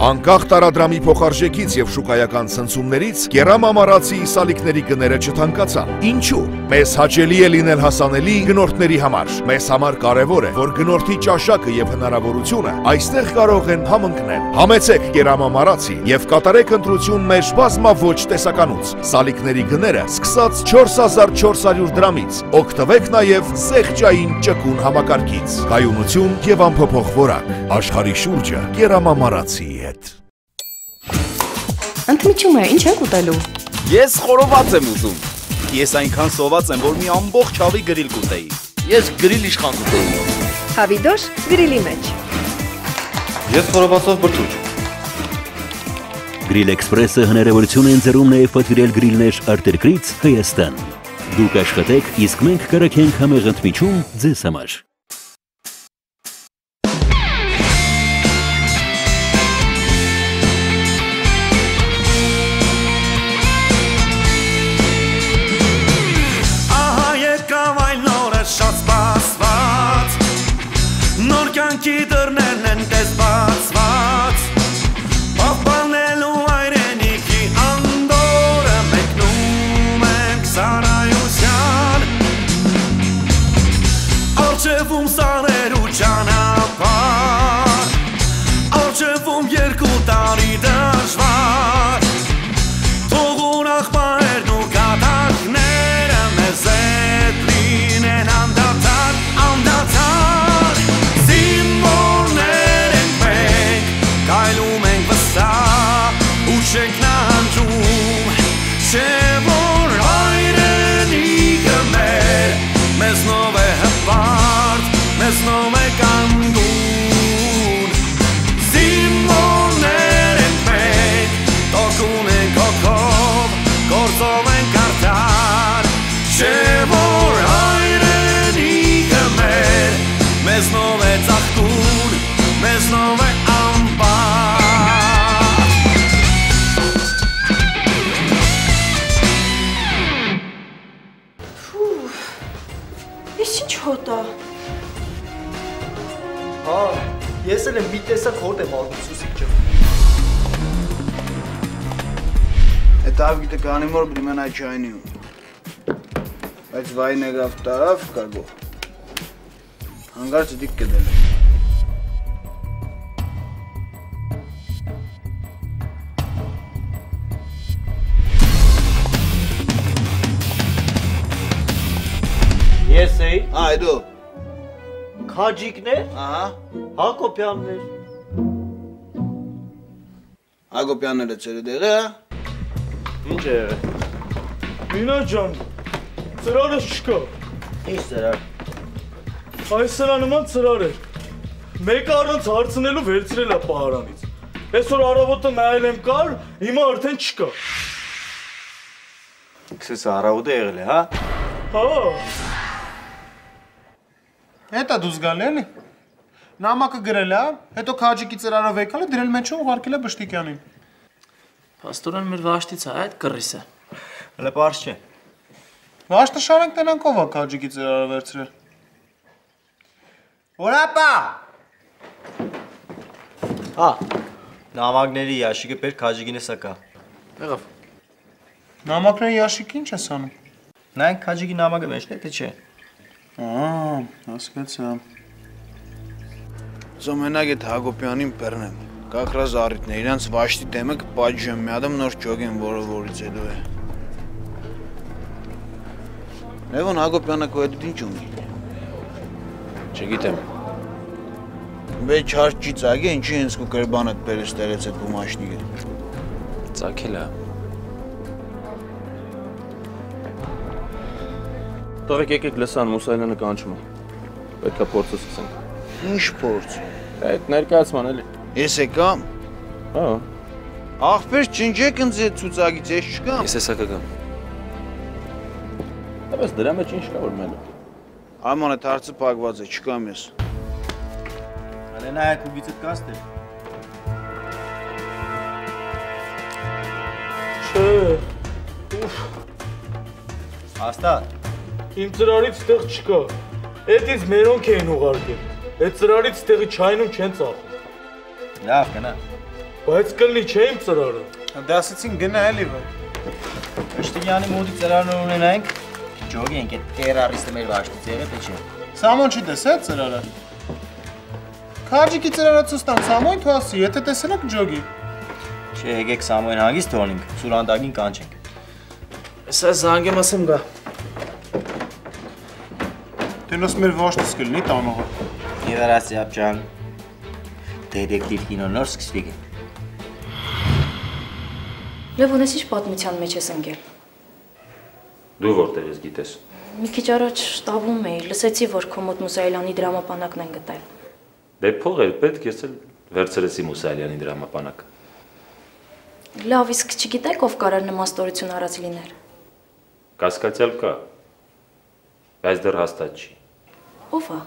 Անկախ տարադրամի փոխարժեքից եւ շուկայական ցնցումներից կերամամարացի սալիկների գները չթանկացան։ Ինչու՞։ Մեզ հաճելի է լինել հասանելի գնորդների համար։ Մեզ համար կարևոր է, որ գնորդի ճաշակը եւ հնարավորությունը այստեղ կարող են համընկնել։ Համեցեք կերամամարացի եւ կատարեք ընտրություն մեր բազմաոճ տեսականուց։ Սալիկների գները սկսած 4400 դրամից։ Օգտվեք նաեւ զեղչային ճկուն համակարգից։ Կայունություն եւ անփոփոխ որակ։ Աշխարհի շուրջը կերամամարացի հետ։ Ընդմիջում է, ինչ եք ուտելու։ Ես խորոված եմ ուզում։ Ես այնքան սոված եմ, որ մի ամբողջ հավի գրիլ կուտեի։ Ես գրիլ իշխան կուտեի։ Հավիդոշ գրիլի մեջ։ Ես խորովածով բրդուճ։ Գրիլ Էքսպրեսը հնարավորություն է ընձեռում նաև պատվիրել գրիլներ արտերկրից Հայաստան։ Դուք աշխատեք, իսկ մենք կրակենք համեղ ընդմիջում ձեզ համար։ Ես էլ եմ մի տեսակ հոտ եմ ալում սուսիկ ջան։ Այդ ավգիտը կանի մոր բրիմեն այդ չայնի ու։ Բայց վայն եղավ տարավ կարգող։ Հանգարցը դիք կդել է։ Ես էի։ Այ դու։ Քաջիկներ։ Ահա։ Հակոբյաններ։ Հակոբյանները ծերը դեղը, Ինչ է եղել։ Մինա ջան, ծրարը չկա։ Ինչ ծրար։ Այս սրա նման ծրար էր։ Մեկը առանց հարցնելու վերցրել է պահարանից։ Այսօր առավոտը նայել եմ կար, հիմա արդեն չկա։ Քսես առավոտ է եղել է, հա։ Հա։ Հետա դուզ գալ էլի։ Նամակը գրել է, հետո քաջիկի ծրարով եկալ է, դրել մեջը ուղարկել է Բշտիկյանին։ Պաստորան մեր վաշտից է այդ կռիսը։ Հələ պարզ չէ։ Վաշտը շարենք տնանք ով է քաջիկի ծրարը վերցրել։ Որապա։ Հա, նամակների ящիկը պետք քաջիկին է սակա։ Եղավ։ Նամակների ящիկը ինչ ես անում։ Նայենք քաջիկի նամակը մեջն է, թե չէ։ Հասկացա։ Զոմենակ էդ Հակոբյանին պերնեմ, կակրազ առիթն է, իրանց վաշտի դեմը կպաջում, մի ադմ նոր ճոգ են, որից հետո է։ Լևոն Հակոբյանը կո հետուտ ինչ ունի։ Չգիտեմ։ Բեջ հարց չի ծագի, ինչի հենց կու կրբանըտ պերես տերեց էդ բումաշնիկը։ Ծագել է։ Տղեկ եկեք լսան Մուսայելյանը կանչում է։ Պետք է փորձը սկսենք։ Ինչ փորձ։ Այդ ներկայացման էլի։ Ես եկամ։ Հա։ Աղբեր չնջեք ինձ այդ ցուցակից, ես չկամ։ Ես հեսա կգամ։ Բայց դրա մեջ ինչ կա որ մենը։ Այման այդ հարցը փակված է, չկամ ես։ Հələ նայեք ու գիծդ կաստել։ Չէ։ Հաստատ։ Իմ ծրարից տեղ չկա։ Էդից մերոնք էին ուղարկել։ Այդ ծրարից տեղի չայնում չեն ծախում։ Լավ կնա։ Բայց կլնի չէ իմ ծրարը։ Դե ասեցին գնա էլի վայ։ Պշտիկյանի մոդի ծրարն ունենանք։ Ջոգի ենք այդ տերարիստը մեր վաշտից եղել թե չէ։ Սամոն չի տեսել ծրարը։ Քաջիկի ծրարը ցույց տամ Սամոն թու ասի, եթե տեսել եք ջոգի։ Չէ, եկեք Սամոյին հանգիստ թողնենք, սուրանդակին կանչենք։ Սա զանգեմ ասեմ գա։ Դենոս մեր վաշտից կլինի տանողը։ Եվրասիա ջան։ Դետեկտիվ կինո նոր սկսվի։ Լևոն, ես ինչ պատմության մեջ ես ընկել։ Դու որտեղ ես գիտես։ Մի քիչ առաջ շտաբում էի, լսեցի, որ քո մոտ Մուսայելյանի դրամապանակն են գտել։ Դե փող էր պետք, ես էլ վերցրեցի Մուսայելյանի դրամապանակը։ Լավ, իսկ չգիտեք ով կարող նման ստորություն արած լիներ։ Կասկածյալ կա, բայց դեռ հաստատ չի։ Ո՞վ է։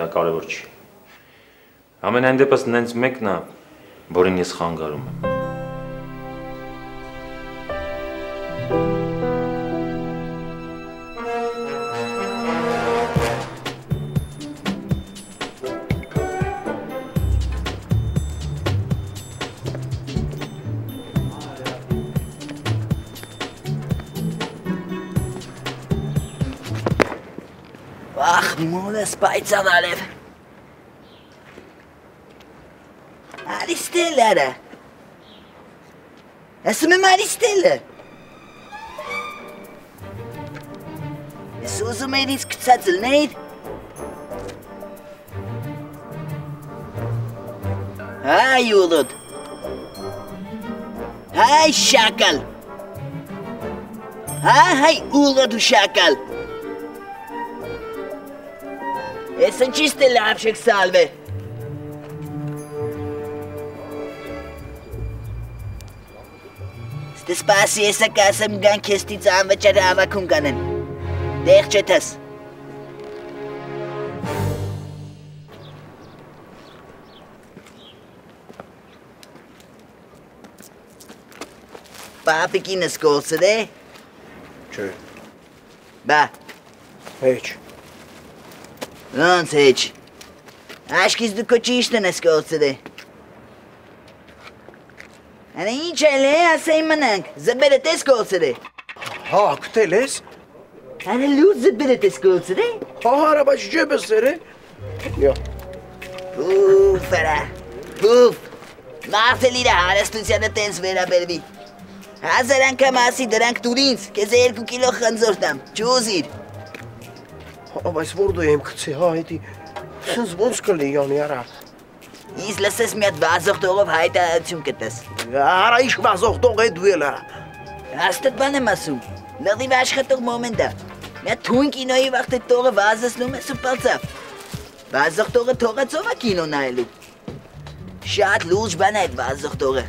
Դա կարևոր չի։ Ամենայն դեպս նենց մեկն է, որին ես խանգարում եմ։ Ախ, մոնես պայծանալև։ Արիստելը։ Ասում եմ Արիստելը։ Ես ուզում էր ինձ կցած լնեիր։ Հայ ուլուտ։ Հայ շակալ։ Հայ ուլուտ ու շակալ։ Ես ընչիստ է լավ շեք սալվե։ Ստե սպասի եսը կասեմ գան կեստից անվճարը ավակում կանեն։ Դեղ չետս։ Պապիկինս գործր է։ Չէ։ Բա։ Հեչ։ Ոնց հեչ։ Աշկից դու քո ճիշտն ես գործել է։ Անա ինչ էլ է, ասեի մնանք, զբերդ ես գործել է։ Հա, կտել ես։ Անա լուր զբերդ ես գործել է։ Հա, հարաբաչ ջեբս էր է։ Յա։ Պուֆ արա, պուֆ։ Մարդել իրա հարստությանը տենց վերաբերվի։ Հազար անգամ ասի դրանք տուր ինձ, կեզ 2 կիլո խնձորդամ, չուզիր։ Բայց որ դու եմ կցի, հա, հետի, սնց ոնց կլի յանի արա։ Ինձ լսես մի հատ վազողտողով հայտարարություն կտես։ Արա ինչ վազողտող է դու էլ արա։ Հաստատ բան եմ ասում, լղիվ աշխատող մոմենտ է։ Մի հատ թույն կինոյի վաղտ այդ տողը վազեցնում ես ու պալծավ։ Վազողտողը թողածով է կինո նայելու։ Շատ լուրջ բան է այդ վազողտողը։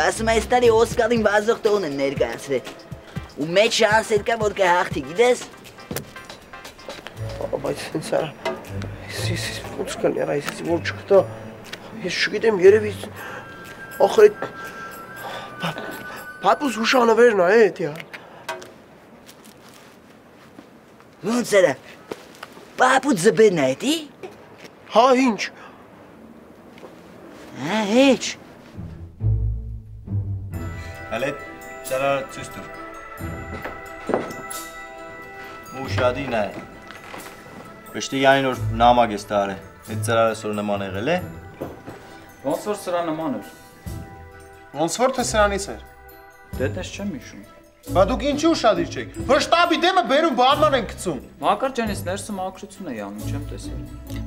Ասում այս տարի Օսկարին վազողտողն են ներկայացրել։ Ու մեծ շանսեր կա, որ կհաղթի, գիտես։ Բայց ինձ արա, ես ոնց կլի արա, ես որ չկտա, ես չգիտեմ երևի, ախր այդ, պապուս հուշանվերն է էդ յա։ Ոնց արա, պապուս զբերն է էդի։ Հա, ինչ։ Հա, հեչ։ Հələ ծրարը ցույց տուր։ Ուշադին է։ Պշտիկյանին որ նամակ ես տարել, այդ ծրարը սոր նման եղել է։ Ոնց որ սրա նման էր։ Ոնց որ թե սրանից էր։ Դե դες չեմ հիշում։ Բա դուք ինչի ուշադիր չեք։ Որ շտաբի դեմը բերում բանման են գցում։ Մակար ջան, ես ներսում ակրություն էի անում, չեմ տեսել։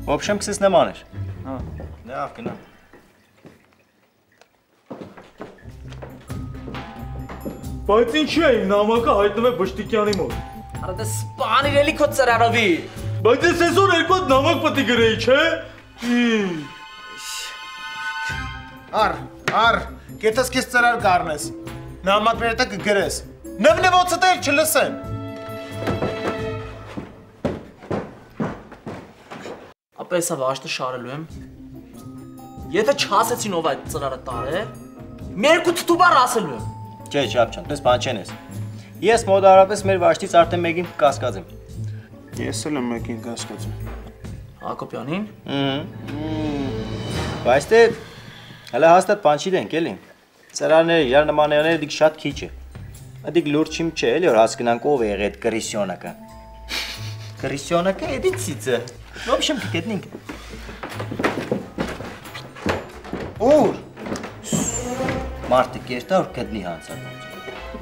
Ոբշեմ քսես նման էր։ Հա։ Լավ գնա։ Բայց ինչի է իմ նամակը հայտնվում է Բշտիկյանի մոտ։ Արա դե սպանիր էլի քո ծրարովի։ Բայց ես այսօր երկու հատ նամակ պետք է գրեի, չէ։ Ար, կետս քեզ ծրար կառնես։ Նամակները տա կգրես։ Նվնվոցը դեր չլսեն։ Ապա հեսա վաշտը շարելու եմ։ Եթե չասեցին ով այդ ծրարը տարե, մի երկու թթուբար ասելու եմ։ Չէ, չափ, դες բան չեն ես։ Ես մոդարապես մեր վաշտից արդեն մեկին կասկածեմ։ Ես էլ եմ մեկին կասկածում։ Հակոբյանին։ Բայց դե Հələ հաստատ բան չի դենք, էլի։ Ծրարները իրար նմանները դիք շատ քիչ է։ Դիք լուրջ չիմ չէ, էլի որ հասկանանք ով է եղել այդ կրիսյոնակը։ Կրիսյոնակը էդի ցիծը։ В общем, կգտնենք։ Ուր։ Մարտը կերտա որ գտնի հանցակոց։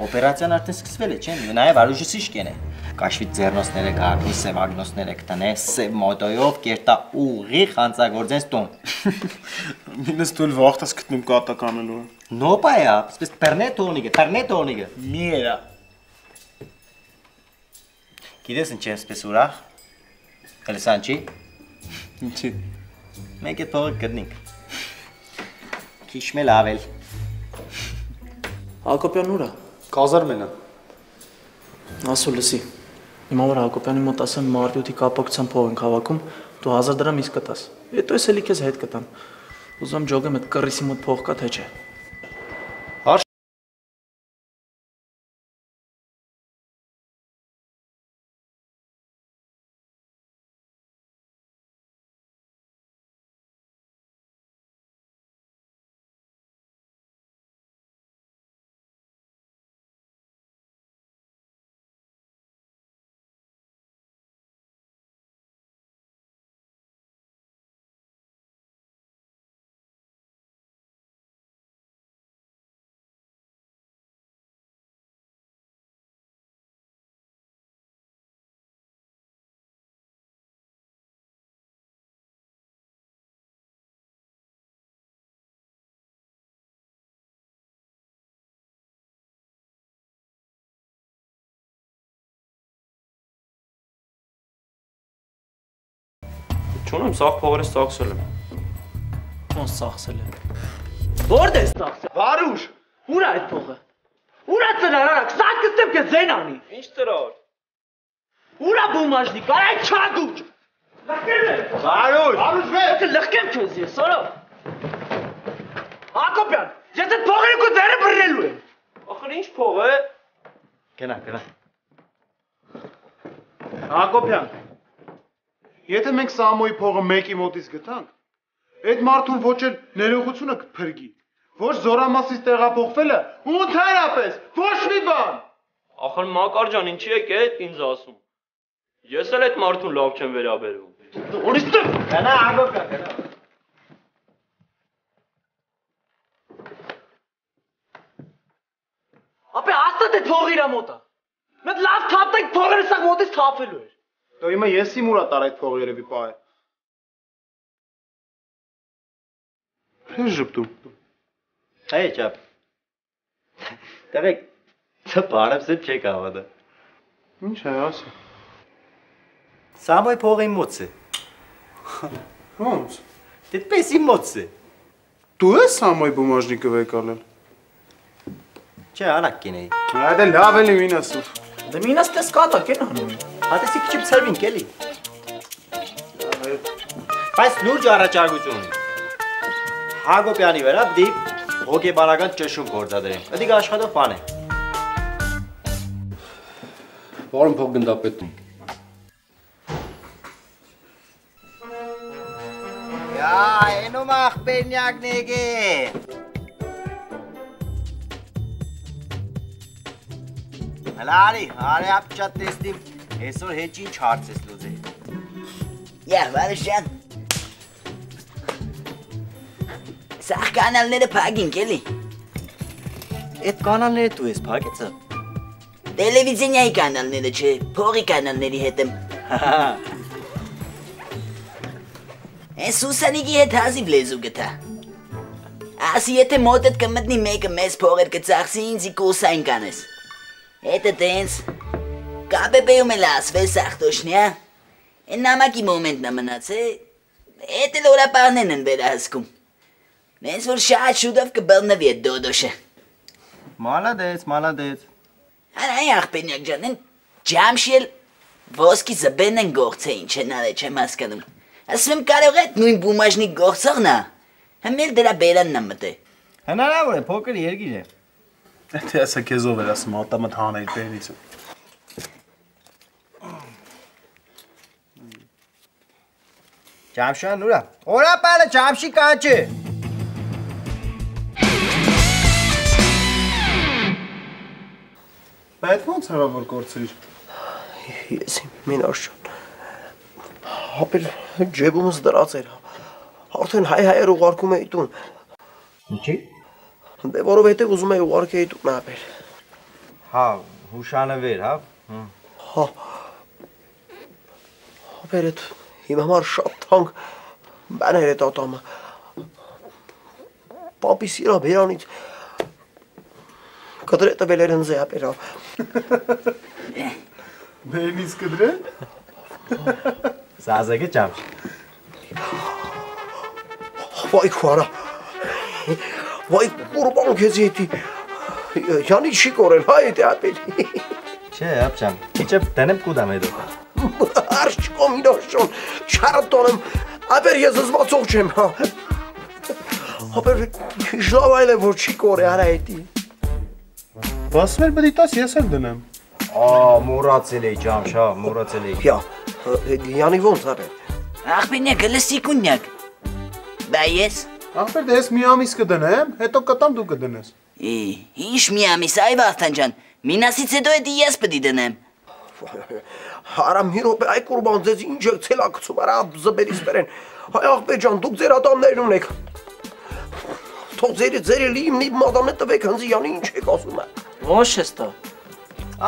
Օպերացիան արդեն սկսվել է, չէ՞։ Նաև արուժիսի շկեն է։ Կաշվի ձեռնոցները կարգի, սևագնոցները կտնե, սև մոտոյով կերտա ուղիղ հանցագործեն տուն։ Մինս դու վախտաս գտնում կատականելու։ Նոպայա, սպես պերնետոնիգը։ Միերա։ Գիտես ինչ եմ սպես ուրախ։ Հելսան չի։ Ինչի։ Մենք այդ փողը գտնենք։ Քիչ լավ էլ։ Հակոբյան ուրա։ Կազարմենը։ Ասու լսի։ Հիմա որ Հակոբյանի մոտ ասեմ մարտյութի կապակցության փող ենք հավաքում, դու 1000 դրամ իսկ կտաս։ Հետո ես էլի քեզ հետ կտամ։ Ուզում ջոգեմ այդ կռիսի մոտ փող կա թե չէ։ Չունեմ, սաղ փողերս ծախսել եմ։ Ոնց ծախսել եմ։ Որտե՞ս ծախսել։ Վարուժ, ուր է այդ փողը։ Ուր է ծրարը, քսան կստեմ կես զենանի։ Ինչ ծրար։ Ուր է բումաժնի, կարայ չադուճ։ Լղկեմ եմ։ Վարուժ վեր։ Լղկեմ քեզ ես, սորո։ Հակոբյան, ես այդ փողերը քո ձերը բռնելու եմ։ Ախր ինչ փող է։ Գնա։ Հակոբյան։ Եթե մենք Սամոյի փողը մեկի մոտից գտանք, այդ մարդուն ոչ էլ ներողությունը կփրկի, ոչ զորամասից տեղափոխվելը ու ընդհանրապես ոչ մի բան։ Ախր Մակար ջան, ինչի եք այդ ինձ ասում։ Ես էլ այդ մարդուն լավ չեմ վերաբերվում։ Օրիստը։ Գնա Հակոբյան, գնա։ Ապե հաստատ այդ փողը իր մոտ է։ Մենք լավ թափտենք փողերը սա մոտից թափելու էր։ Դու հիմա ես իմ ուրա տար այդ փողը երևի պահե։ Ինչ ժպտում։ Հայ ճապ։ Տղեկ, ծպարապսը չեք ավադը։ Ինչ է ասա։ Սամոյի փողը իմ մոտ է։ Ոնց։ Դեպպես իմ մոտ է։ Դու ես Սամոյի բումաժնիկը վեկալել։ Չէ, անակ կինեի։ Այդ էլ լավ էլի մին ասում։ Դե մինաս տես կատակ են անում։ Հատեսի քիչ ծրվինք էլի։ Բայց լուրջ առաջարկություն ունի։ Հակոբյանի վրա պիտի հոգեբանական ճնշում գործադրենք։ Դիք աշխատող բան է։ Որն փող գնդապետն։ Յա, էնում ախպերնյակնեգ է։ Հլարի, արի ապճատ տեսնիմ, այսօր հեչ ինչ հարց ես լուծել։ Յա, Վարուժ ջան։ Սաղ կանալները փագինք էլի։ Այդ կանալները դու ես փակեցը։ Տելևիզիոնյայի կանալները չէ, փողի կանալների հետ եմ։ Այս Սուսանիկի հետ հազիվ լեզու գտա։ Ասի եթե մոտդ կմտնի մեկը մեզ փողեր կծախսի ինձի կուսային կանես։ Это դենց կապեպեում էլ ասվել սախտոշնյա, են նամակի մոմենտն է մնաց է, էտ էլ օրապարնեն են վերահսկում, նենց որ շատ շուտով կբլնվի էտ դոդոշը։ Մալադեց։ Հարայ աղպենյակ ջան, են ջամշի էլ ոսկի զբեն են գողցե ինչ են արե չեմ հասկանում, ասում եմ կարող էտ նույն բումաժնի գողցողն է, հմել դրա բերանն է մտե։ Հնարավոր է, փոքր երգիր է։ Եթե ասա քեզով էր ասում, ատամդ հանեի պերնից։ Ջամշան ուրա, օրապարը ջամշի կաչը։ Այդ ոնց հրավոր կորցրիր։ Ես մինաշ հապեր ջեբումս դրած էր։ Արդեն հայ-հայեր ուղարկում էի տուն։ Ինչի՞։ Դե որովհետև ուզում էի ուղարկեի տուն հապեր։ Հա, հուշանվեր, հա։ Հա։ Հապեր էդ իմ համար շատ թանկ բաներ է տատամը։ Պապիս իրա բերանից կդրե տվել էր ընձե հապեր հա։ Բերնից կդրե։ Սազեգը ճամչ։ Վայ քուարա։ Վայ կուրբան քեզի էդի։ Յանի չի կորել հա էդի հապեր։ Չէ, ապչան, իչը տնեմ կուդամ էդո։ Արշ կոմինոշոն, չարատոնեմ, ապեր ես զզվացող չեմ հա։ Ապեր շլավ այլ է, որ չի կոր է արա էդի։ Բասում էր բդի տաս ես էլ դնեմ։ Մորացել էի ճամչ, հա, մորացել էի։ Հյա, յանի ոնց ապեր։ Աղբինյակ, լսի կունյակ։ Բա ես։ Աղբեր դե ես մի ամիս կդնեմ, հետո կտամ դու կդնես։ Ինչ մի ամիս, այ Վախթան ջան, մինասից հետո էդի ես պդի դնեմ։ Արա մի րոպե այ կուրբան ձեզ ինչ եք ցելակցում, արա զբերից բերեն։ Հայ աղբեր ջան, դուք ձեր ատամներն ունեք։ Թող ձեր լիմնի մադամը տվեք հնձի յանի ինչ եք ասում։ Ոչ ես տա։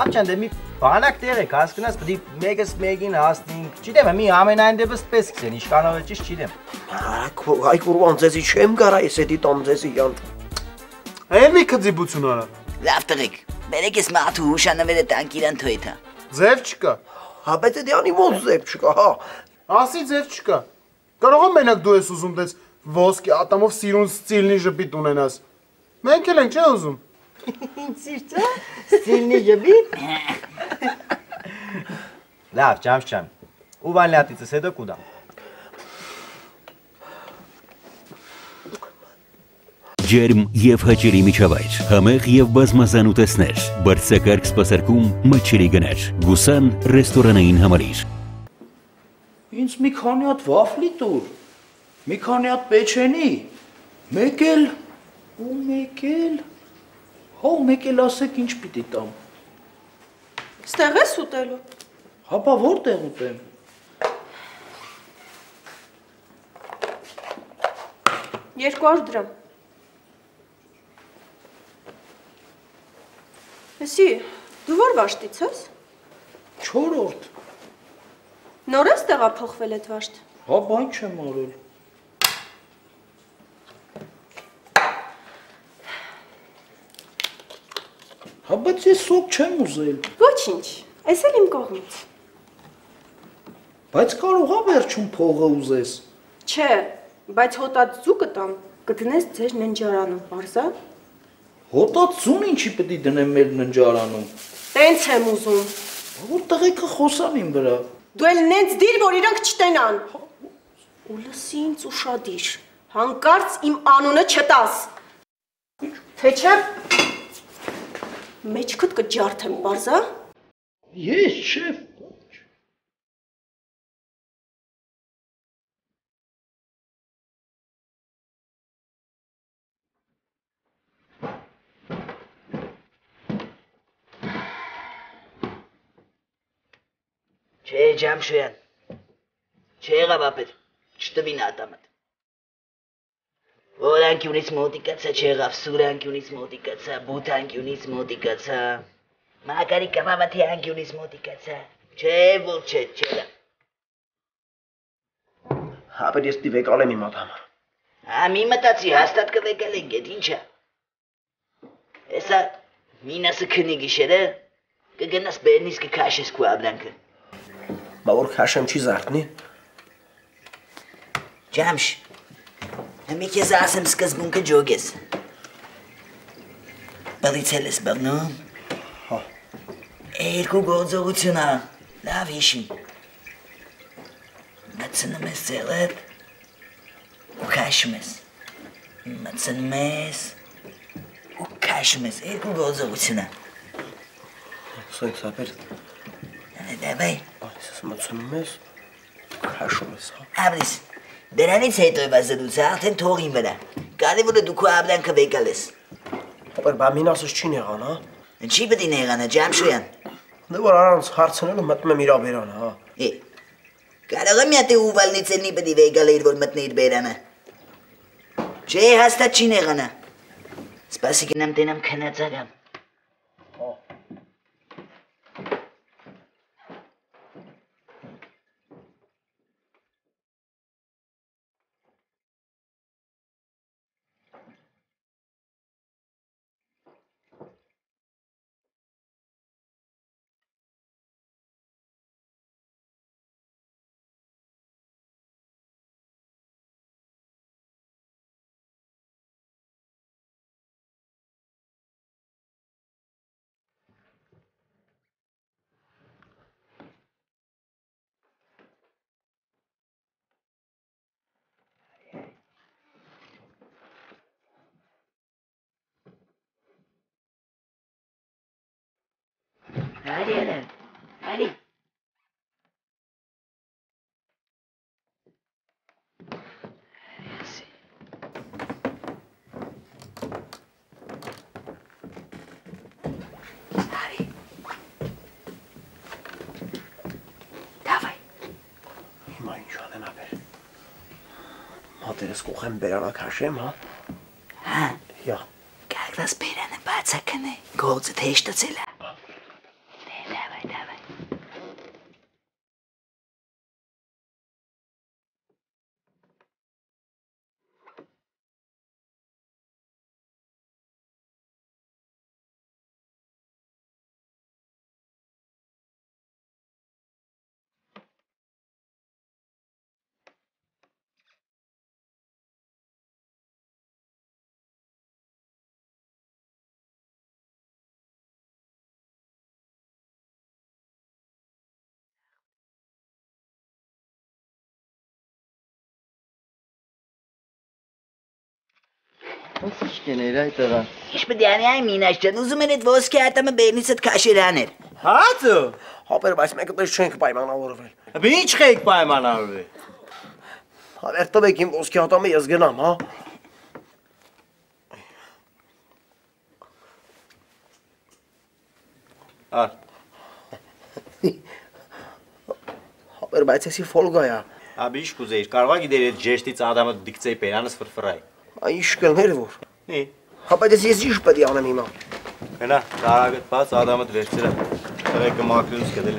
Ամչան դե մի բանակ տեղ եք, հասկնաս պդի մեկս մեկին հասնինք, չիտեմ, մի ամենայն դեպս պես կսեն, իշկանով է ճիշտ չիտեմ։ Այ կուրբան ձեզի չեմ գարա ես էդի տամ ձեզի յան։ Էլ մի կձիբություն արա։ Լավ տղեկ, բերեք ես մաթու հուշանվերը տանք իրան թոյթա։ Ձև չկա։ Հա բայց էդի անի ոնց ձև չկա, հա։ Ասի ձև չկա։ Կարող եմ մենակ դու ես ուզում դες ոսկի ատամով սիրուն ստիլնի ժպիտ ունենաս։ Մենք էլ ենք չէ ուզում։ Սիրտը, ստիլնի ժպիտ։ Լավ, ճամչ ճամ։ Ու վանլյատիցս հետո կուդամ։ Ջերմ եւ հաճելի միջավայր, համեղ եւ բազմազան ուտեստներ, բարձրակարգ սպասարկում, մատչելի գներ, Գուսան ռեստորանային համալիր։ Ինձ մի քանի հատ վաֆլի տուր, մի քանի հատ պեչենի, մեկ էլ, ու մեկ էլ, հո մեկ էլ ասեք ինչ պիտի տամ։ Ստեղ ես ուտելու։ Հապա որտեղ ուտեմ։ $200 Էսի, դու որ վաշտից ես։ 4-րդ։ Նոր ես տեղափոխվել այդ վաշտ։ Հա, բան չեմ արել։ Հա, բայց ես սոկ չեմ ուզել։ Ոչինչ, այս էլ իմ կողմից։ Բայց կարող ա վերջում փողը ուզես։ Չէ, բայց հոտած ձու կտամ, կդնես ձեր ննջարանում, պարզա։ Հոտած ձուն ինչի պիտի դնեմ մեր ննջարանում։ Տենց եմ ուզում։ Որ տղեկը խոսան իմ վրա։ Դու էլ նենց դիր, որ իրանք չտենան։ Ու լսի ինձ ուշադիր, հանկարծ իմ անունը չտաս։ Թե չէ, մեջքդ կջարդեմ, պարզա։ Ես չեմ։ Չէ, Ջամշոյան, չէ եղավ ապետ, չտվին ատամդ։ Որ անկյունից մոտիկացա չեղավ, սուր անկյունից մոտիկացա, բութ անկյունից մոտիկացա, մակարի կապավաթի անկյունից մոտիկացա, չէ, որ չէ, չեղավ։ Հապեր ես դիվեկալ եմ իմ ատամը։ Հա, մի մտացի, հաստատ կվեկալ ենք էդ ինչա։ Էսա մինասը քնի գիշերը, կգնաս բերնից կքաշես քու աբրանքը։ Բա որ քաշեմ չի զարթնի։ Ջամշ, մի քեզ ասեմ սկզբունքը ջոգես։ Բալիցել ես բաղնում։ Հա։ Երկու գործողությունա, լավ հիշի։ Մտցնում ես ձելդ, ու քաշում ես։ Մտցնում ես, ու քաշում ես, երկու գործողությունա։ Սոյք սապեր։ Դավայ։ Ես մտցնում ես, քաշում ես։ Աբրիս, դրանից հետո վազելուց արդեն թողին վրա։ Կարևորը դու քո աբրանքը վեկալ ես։ Հապեր բա մինասս չին եղան, հա։ Ինչի պետք է նեղանա, Ջամշոյան։ Դե որ առանց հարցնելու մտնում եմ իր բերանը, հա։ Կարող եմ մի հատ ուվալնիցելնի պետք է վեգալեիր, որ մտնի իր բերանը։ Չէ, հաստատ չի նեղանա։ Սպասի գնամ տենամ քնածարամ։ Hadi hele, hadi. Hadi. Davay. Հիմա ինչ անեմ ապեր։ Մատերս կողեմ բերանը քաշեմ, հա։ Հա։ Յա։ Կարդաս բերանը բացակն է, գործը թեշտացել է։ Ոնց կներ այդ տղա։ Ինչ պետք է անի այ մինաշ ջան, ուզում են այդ ոսկե ատամը բերնից այդ քաշեր անել։ Հացը։ Հապեր, բայց մենք այդպես չենք պայմանավորվել։ Ինչ եք պայմանավորվել։ Հավեր տվեք իմ ոսկե ատամը ես գնամ, հա։ Ար։ Հապեր, բայց էսի ֆոլգա է։ Աբի ինչ կուզեիր, կարող է գիտեր այդ ջեշտից ադամը դիքցեի պերանս ֆրֆրայ։ Այ ինչ կլներ որ։ Ի։ Հա բայց ես ինչ պետք է անեմ հիմա։ Գնա, տարագդ բաց ադամդ վերցրը։ Տղեկը մաքրունս կդել։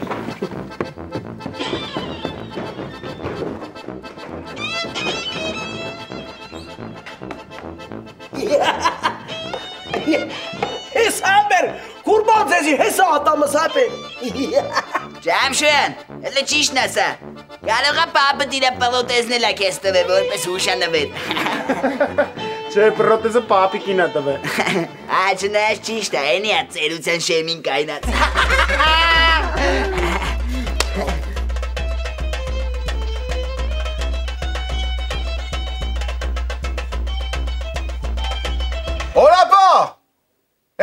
Հես ամբեր, կուրբան ձեզի հեսա ատամս հապեր։ Ջամշոյան, էլի ճիշտն ասա։ Կարող է պապը դիրա պլոտեզնել է քեզ տվել, որպես հուշանվեր։ Չէ, պրոտեզը պապիկին է տվել։ Աչնայս ճիշտ է, էնի է ծերության շեմին կայնած։ Օրապա,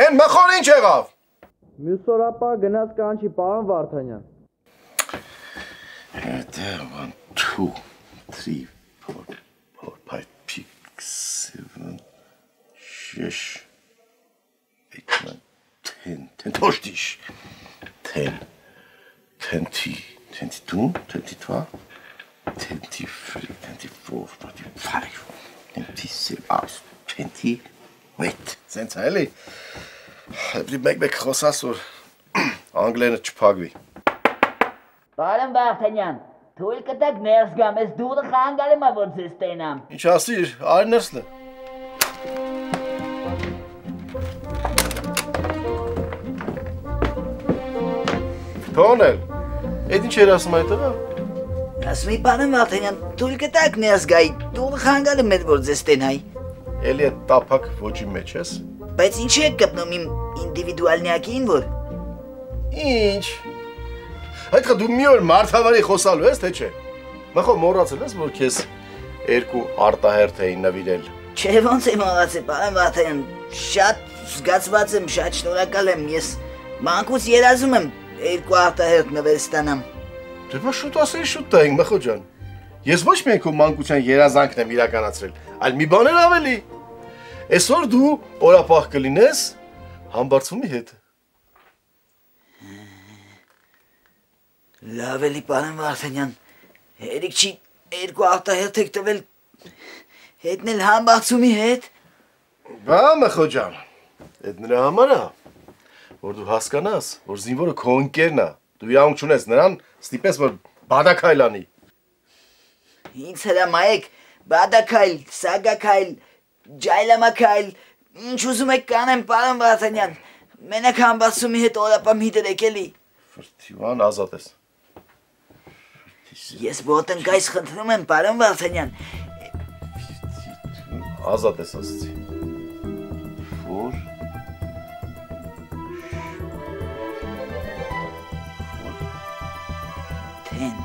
են մխոն ինչ եղավ։ Մյուս օրապա գնաց կանչի, պարոն Վարդանյան։ 1, 2, 3, 4, 5, 6, 7, 6, 8, 9, 10, toștiș. 10, 20, 22, 23, 23, 24, 25, 27, 28. Սենց է, էլի։ Մեկ խոսաս, որ անգլենը չփակվի։ Պարոն Վարդանյան, թույլ կտակ ներս գամ, ես դուրը խանգարել եմ, որ ձեզ տենամ։ Ինչ ասիր, արի ներս լը։ Թոնել, էդ ինչ էր ասում այդ տղա։ Ասում էի պարոն Վարդանյան, թույլ կտակ ներս գայի, դուրը խանգարել եմ, որ ձեզ տենայի։ Էլի այդ տափակ ոճի մեջ ես։ Բայց ինչի եք կպնում իմ ինդիվիդուալնյակին, որ։ Ինչ։ Այդ դու մի օր մարդավարի խոսալու ես, թե չէ։ Մախո մոռացել ես, որ քեզ երկու արտահերթ էին նվիրել։ Չէ, ոնց եմ մոռացել, պարոն Վարդանյան, շատ զգացված եմ, շատ շնորհակալ եմ, ես մանկուց երազում եմ երկու արտահերթ նվեր ստանամ։ Դե բա շուտ ասեի շուտ տայինք, Մախո ջան։ Ես ոչ միայն քո մանկության երազանքն եմ իրականացրել, այլ մի բան էլ ավելի։ Այսօր դու օրապահ կլինես համբարձումի հետ։ Լավ էլի պարոն Վարդանյան, հերիք չի երկու արտահերթ եք տվել, հետնել համբարձումի հետ։ Բա Մխոջան, այդ նրա համար է, որ դու հասկանաս, որ զինվորը քո ընկերն է, դու իրավունք չունես նրան ստիպես, որ բադակայլ անի։ Ինձ հրամայեք, բադակայլ, սագակայլ, ջայլամակայլ, ինչ ուզում եք կանեմ պարոն Վարդանյան, մենակ համբարձումի հետ օրապա մի դրեք էլի։ Ֆրթիվան ազատ ես։ Ես ոտնկայս խնդրում եմ պարոն Վարդանյան։ Ազատ ես ասացի։ Որ Թեն։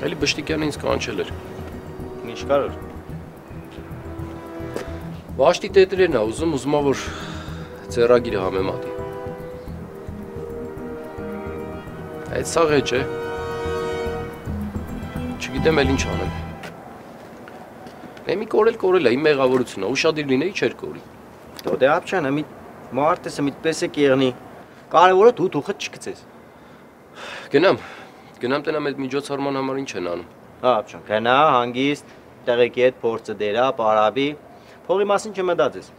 Էլի Բշտիկյանը ինձ կանչել էր։ Ինչ կարոր։ Վաշտի տետրերն է ուզում որ ձեռագիրը համեմատի։ Այդ սաղ էջ է։ Չգիտեմ էլ ինչ անեմ։ Մի կորել է, իմ մեղավորությունը, ուշադիր լինեի չէր կորի։ Դե ապչան, մի մարտեսը միտպես է կեղնի։ Կարևորը դու թուխը չգցես։ Գնամ տենամ այդ միջոցառման համար ինչ են անում։ Հա, ապչան, գնա, հանգիստ, տեղեկի հետ փորձը դերա, պարաբի, փողի մասին չմտածես։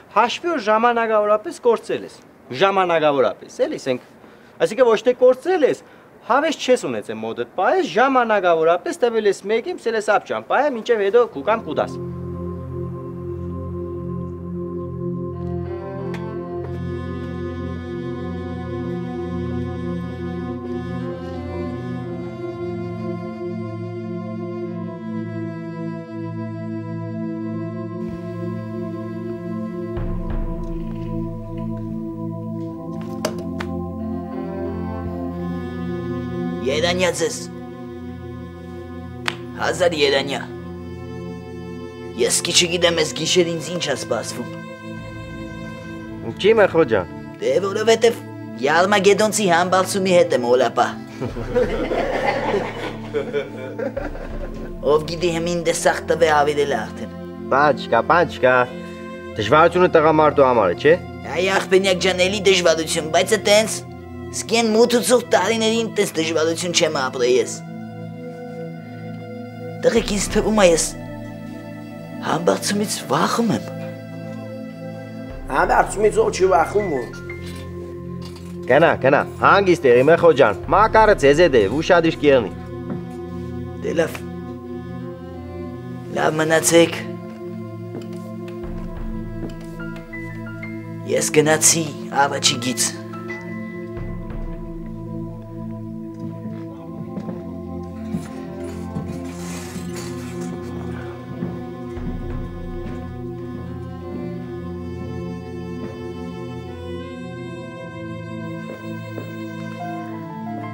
Հաշվի որ ժամանակավորապես կորցրել ես։ Ժամանակավորապես, էլի, ասենք, այսինքն ոչ թե կորցրել ես, հավես չես ունեցել մոդդ պայես, ժամանակավորապես տվել ես մեկին, սել ես ապչան, պայե մինչև հետո կուկամ կուդաս։ Երանյա ձեզ, 1000 երանյա, ես კი չգիտեմ ես գիշեր ինձ ինչ է սպասվում։ Ինչի Մխոջան։ Դե որովհետև Յարմագեդոնցի համբարձումի հետ եմ օլապա։ Ով գիտի հմին դե սաղ տվե ավիրել արդեն։ Պանչկա, դժվարությունը տղամարդու համար է, չէ։ Այ աղբենյակ ջան, էլի դժվարություն, բայց է տենց, սկեն մութուցող տարիներին տես դժվարություն չեմ ապրել ես։ Տղեկ ինձ թվում է ես համբարձումից վախում եմ։ Համբարձումից ով չի վախում որ։ Գնա, հանգիստ եղի Մխոջան, մակարը ձեզ է դե, ուշադիր կեղնի։ Դե լավ մնացեք։ Ես գնացի առաջիկից։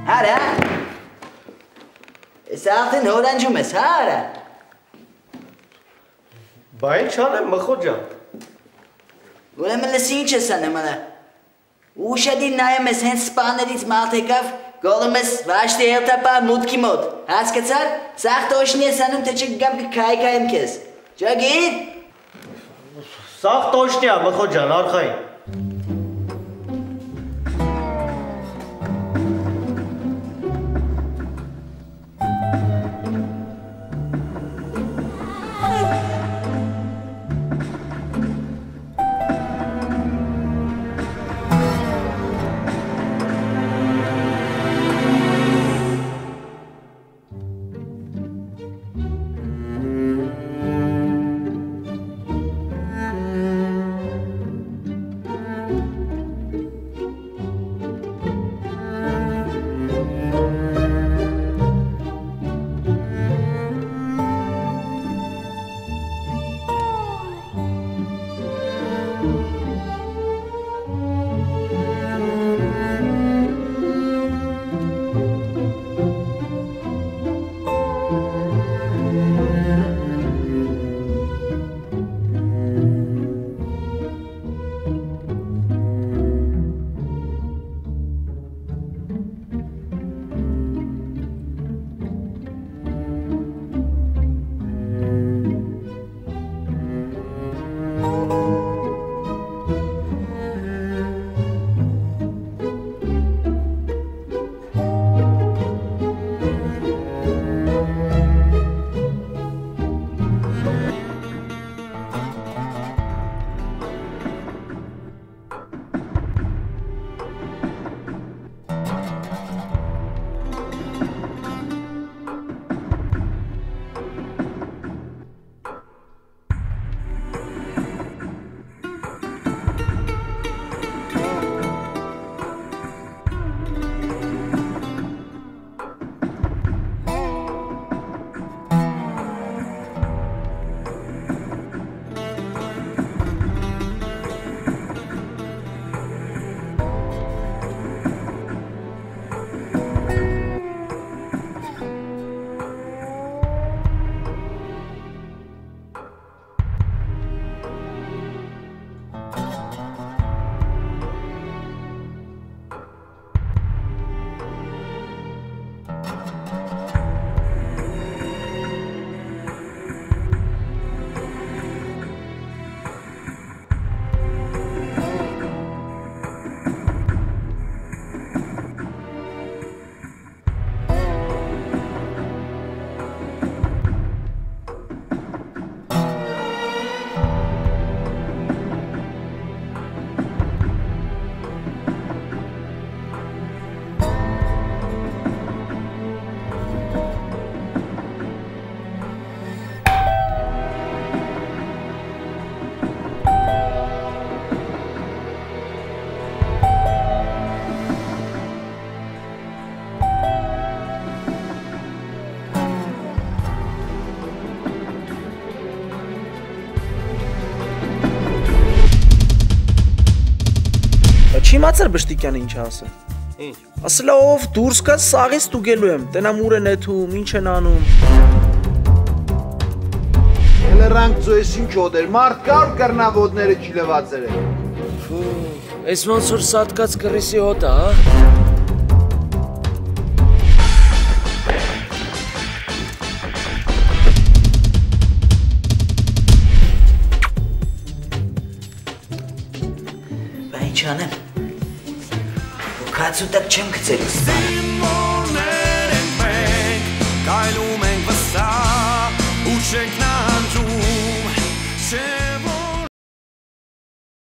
Արա, ես արդեն հորանջում ես, արա։ Բա ինչ անեմ Մխոջան։ Ուրեմն լսի ինչ ես անում արա։ Ուշադիր նայում ես հենց սպաներից մարդ եկավ, գոլում ես վաշտի հերթապահ մուտքի մոտ, հասկացար, սաղ տոշնի ես անում, թե չգամ կքայքայեմ քեզ, ճագիր։ Սաղ տոշնի է Մխոջան, արխային։ իմացար Բշտիկյանը ինչ ասը։ Ինչ։ Ասելա ով դուրս գա սաղից ստուգելու եմ, տենամ ուր են եթում, ինչ են անում։ Էլերանք ծոյս ինչ ոդեր, մարդ կար կրնավոդները չիլված էր։ Այս ոնց որ սատկած կռիսի հոտ է, հա։ Բա ինչ անեմ։ Քացու տակ չեմ գցելու։ Կայլում ենք վստահ ու չենք